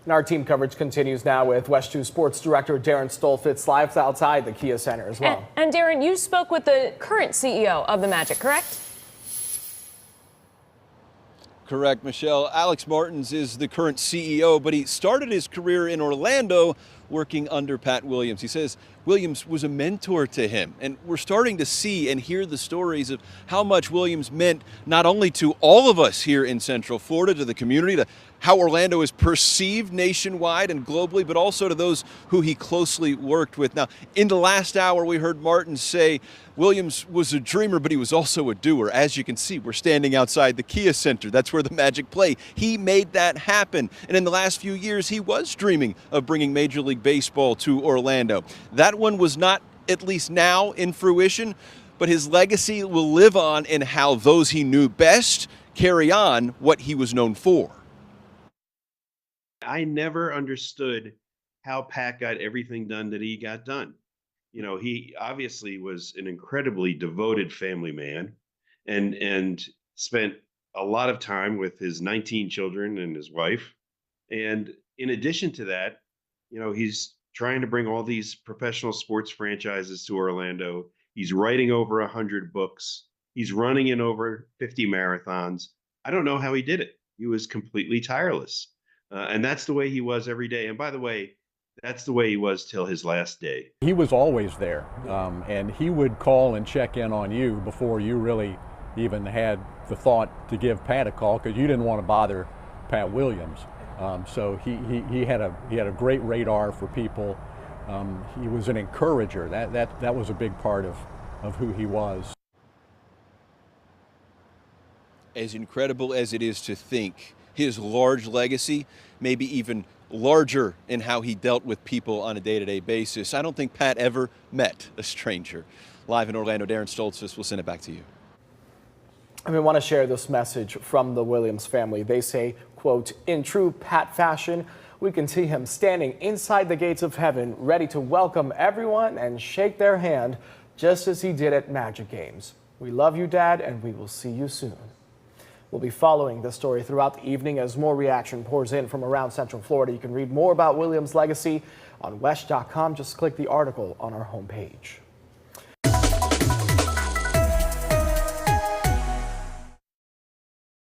And our team coverage continues now with WESH 2 Sports Director Darren Stolfitz live outside the Kia Center as well. And Darren, you spoke with the current CEO of the Magic, correct? Correct, Michelle. Alex Martins is the current CEO, but he started his career in Orlando working under Pat Williams. He says Williams was a mentor to him, and we're starting to see and hear the stories of how much Williams meant not only to all of us here in Central Florida, to the community, to how Orlando is perceived nationwide and globally, but also to those who he closely worked with. Now, in the last hour, we heard Martin say Williams was a dreamer, but he was also a doer. As you can see, we're standing outside the Kia Center. That's where the Magic play. He made that happen. And in the last few years, he was dreaming of bringing Major League Baseball to Orlando. That one was not, at least now, in fruition, but his legacy will live on in how those he knew best carry on what he was known for. I never understood how Pat got everything done that he got done. You know, he obviously was an incredibly devoted family man and spent a lot of time with his 19 children and his wife. And in addition to that, you know, he's trying to bring all these professional sports franchises to Orlando. He's writing over 100 books. He's running in over 50 marathons. I don't know how he did it. He was completely tireless. And that's the way he was every day. And by the way, that's the way he was till his last day. He was always there, and he would call and check in on you before you really even had the thought to give Pat a call, because you didn't want to bother Pat Williams. So he had a great radar for people. He was an encourager. That was a big part of who he was. As incredible as it is to think, his large legacy, maybe even larger in how he dealt with people on a day-to-day basis. I don't think Pat ever met a stranger. Live in Orlando, Darren Stoltz, we'll send it back to you. And we want to share this message from the Williams family. They say, quote, "In true Pat fashion, we can see him standing inside the gates of heaven, ready to welcome everyone and shake their hand, just as he did at Magic Games. We love you, Dad, and we will see you soon." We'll be following this story throughout the evening as more reaction pours in from around Central Florida. You can read more about Williams' legacy on WESH.com. Just click the article on our homepage.